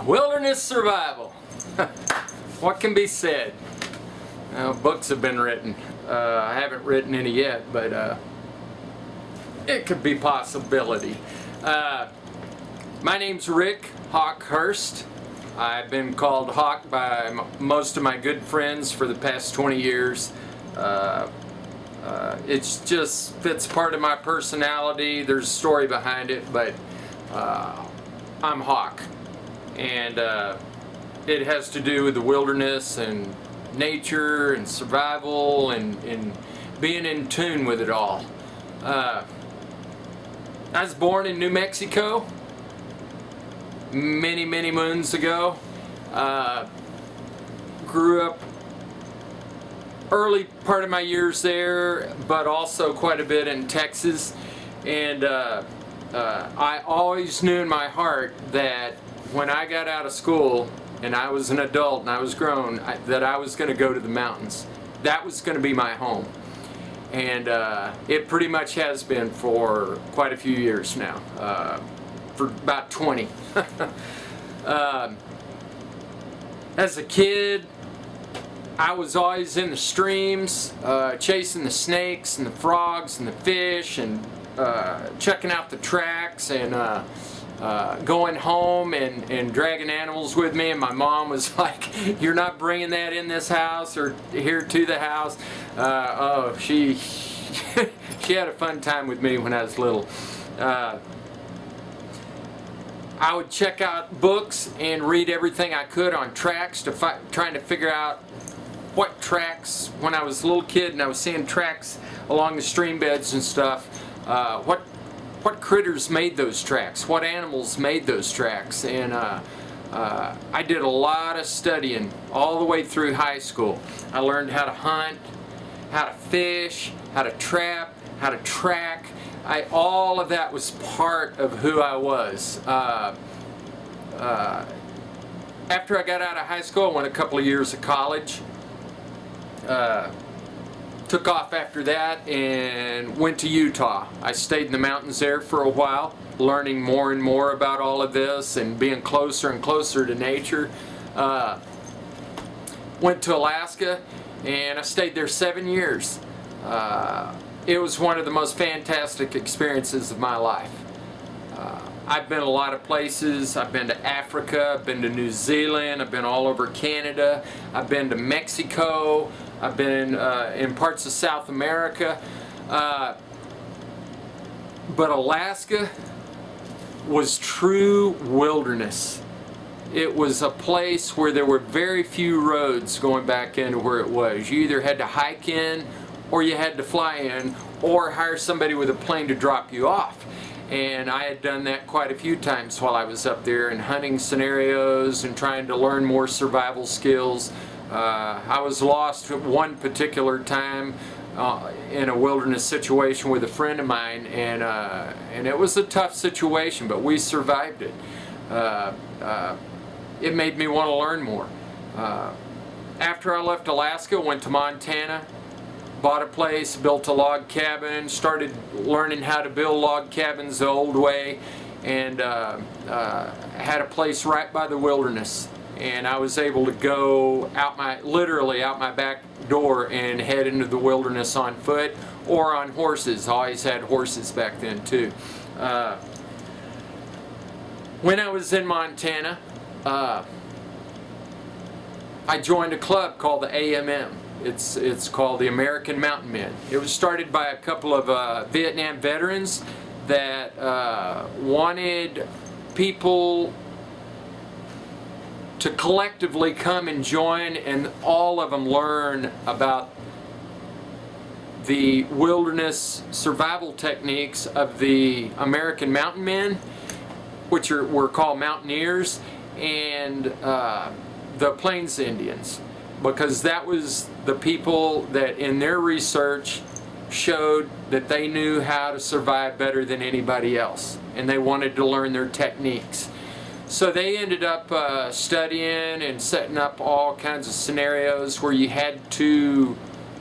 Wilderness survival. What can be said? Books have been written. I haven't written any yet, but it could be a possibility. My name's Rick Hawk Hurst. I've been called Hawk by most of my good friends for the past 20 years. It just fits part of my personality. There's a story behind it, but I'm Hawk. And it has to do with the wilderness and nature and survival and being in tune with it all. I was born in New Mexico many moons ago. Grew up early part of my years there, but also quite a bit in Texas. And I always knew in my heart that when I got out of school and I was an adult and I was grown, that I was going to go to the mountains. That was going to be my home. And it pretty much has been for quite a few years now, for about 20. As a kid, I was always in the streams, chasing the snakes and the frogs and the fish, and checking out the tracks, and going home and dragging animals with me. And my mom was like, "You're not bringing that in this house or here to the house." Oh, she she had a fun time with me when I was little. I would check out books and read everything I could on tracks, trying to figure out what tracks, when I was a little kid and I was seeing tracks along the stream beds and stuff, what critters made those tracks, what animals made those tracks. And I did a lot of studying all the way through high school. I learned how to hunt, how to fish, how to trap, how to track. All of that was part of who I was. After I got out of high school, I went a couple of years of college. Took off after that and went to Utah. I stayed in the mountains there for a while, learning more and more about all of this and being closer and closer to nature. Went to Alaska and I stayed there 7 years. It was one of the most fantastic experiences of my life. I've been a lot of places. I've been to Africa, I've been to New Zealand, I've been all over Canada, I've been to Mexico, I've been in parts of South America. But Alaska was true wilderness. It was a place where there were very few roads going back into where it was. You either had to hike in, or you had to fly in, or hire somebody with a plane to drop you off. And I had done that quite a few times while I was up there in hunting scenarios and trying to learn more survival skills. I was lost at one particular time in a wilderness situation with a friend of mine, and it was a tough situation, but we survived it. It made me want to learn more. After I left Alaska, went to Montana, bought a place, built a log cabin, started learning how to build log cabins the old way, and had a place right by the wilderness. And I was able to go literally out my back door and head into the wilderness on foot or on horses. I always had horses back then too. When I was in Montana, I joined a club called the AMM. It's called the American Mountain Men. It was started by a couple of Vietnam veterans that wanted people to collectively come and join, and all of them learn about the wilderness survival techniques of the American Mountain Men, which were called mountaineers, and the Plains Indians, because that was the people that in their research showed that they knew how to survive better than anybody else, and they wanted to learn their techniques. So they ended up studying and setting up all kinds of scenarios where you had to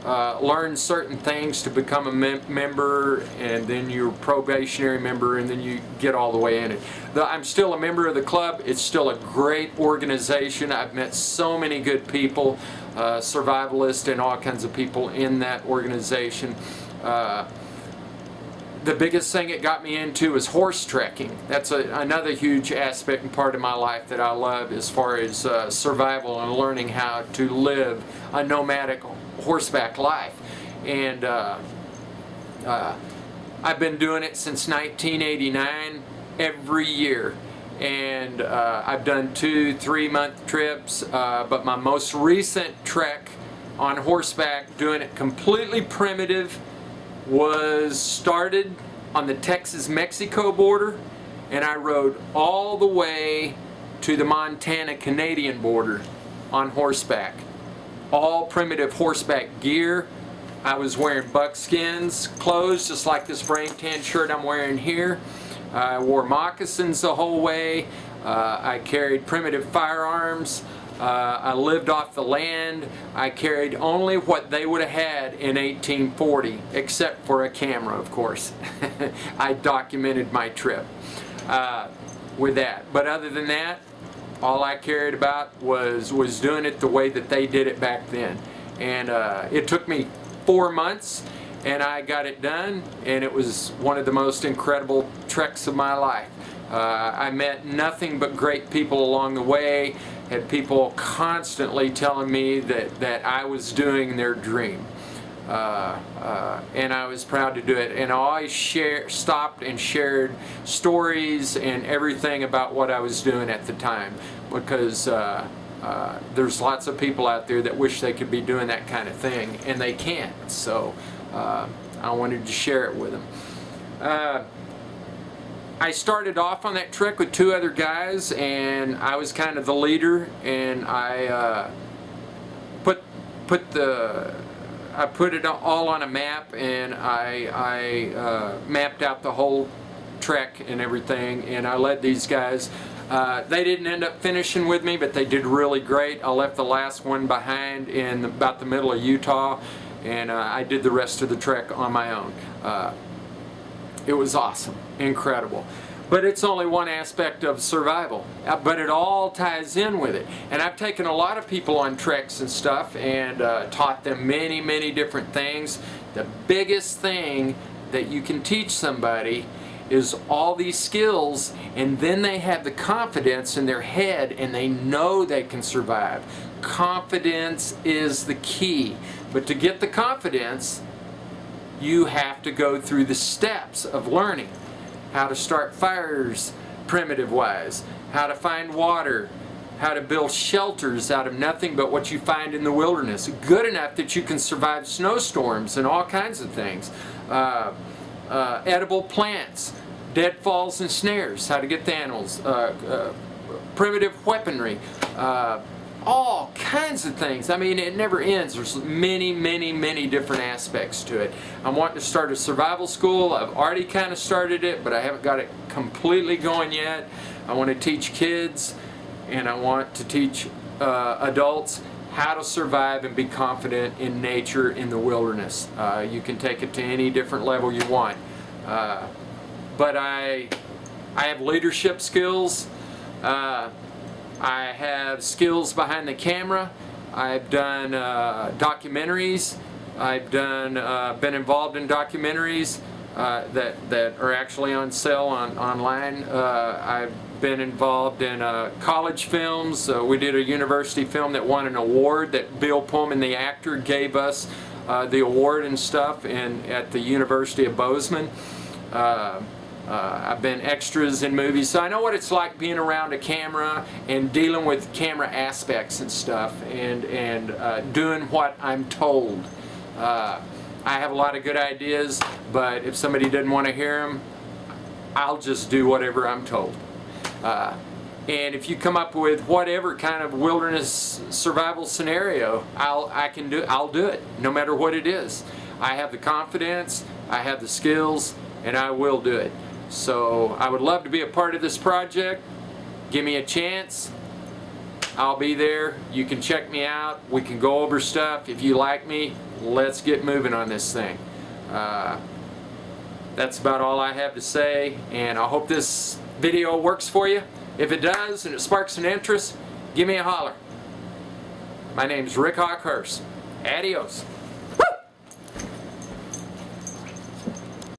learn certain things to become a member, and then you're a probationary member, and then you get all the way in it. I'm still a member of the club. It's still a great organization. I've met so many good people, survivalists and all kinds of people in that organization. The biggest thing it got me into is horse trekking. That's another huge aspect and part of my life that I love, as far as survival and learning how to live a nomadic horseback life. And I've been doing it since 1989, every year. And I've done 2-3 month trips, but my most recent trek on horseback, doing it completely primitive, was started on the Texas-Mexico border, and I rode all the way to the Montana-Canadian border on horseback. All primitive horseback gear. I was wearing buckskins clothes, just like this brain tan shirt I'm wearing here. I wore moccasins the whole way. I carried primitive firearms. I lived off the land. I carried only what they would have had in 1840, except for a camera, of course. I documented my trip with that. But other than that, all I cared about was doing it the way that they did it back then. And it took me 4 months, and I got it done, and it was one of the most incredible treks of my life. I met nothing but great people along the way. Had people constantly telling me that I was doing their dream. And I was proud to do it. And I always stopped and shared stories and everything about what I was doing at the time, because there's lots of people out there that wish they could be doing that kind of thing, and they can't. So I wanted to share it with them. I started off on that trek with 2 other guys, and I was kind of the leader, and I put it all on a map, and I mapped out the whole trek and everything, and I led these guys. They didn't end up finishing with me, but they did really great. I left the last one behind in about the middle of Utah, and I did the rest of the trek on my own. It was awesome, incredible. But it's only one aspect of survival, but it all ties in with it. And I've taken a lot of people on treks and stuff, and taught them many, many different things. The biggest thing that you can teach somebody is all these skills, and then they have the confidence in their head, and they know they can survive. Confidence is the key. But to get the confidence, you have to go through the steps of learning how to start fires primitive wise, how to find water, how to build shelters out of nothing but what you find in the wilderness, good enough that you can survive snowstorms and all kinds of things. Edible plants, deadfalls and snares, how to get the animals, primitive weaponry, all kinds of things. I mean, it never ends. There's many, many, many different aspects to it. I'm wanting to start a survival school. I've already kind of started it, but I haven't got it completely going yet. I want to teach kids, and I want to teach adults how to survive and be confident in nature in the wilderness. You can take it to any different level you want. But I have leadership skills. I have skills behind the camera. I've done documentaries. I've been involved in documentaries that are actually on sale online. I've been involved in college films. We did a university film that won an award that Bill Pullman, the actor, gave us the award and stuff at the University of Bozeman. I've been extras in movies, so I know what it's like being around a camera and dealing with camera aspects and stuff, and doing what I'm told. I have a lot of good ideas, but if somebody didn't want to hear them, I'll just do whatever I'm told. And if you come up with whatever kind of wilderness survival scenario, I'll do it, no matter what it is. I have the confidence, I have the skills, and I will do it. So I would love to be a part of this project. Give me a chance. I'll be there. You can check me out. We can go over stuff. If you like me, let's get moving on this thing. That's about all I have to say, and I hope this video works for you. If it does and it sparks an interest, give me a holler. My name's Rick Hawkhurst. Adios.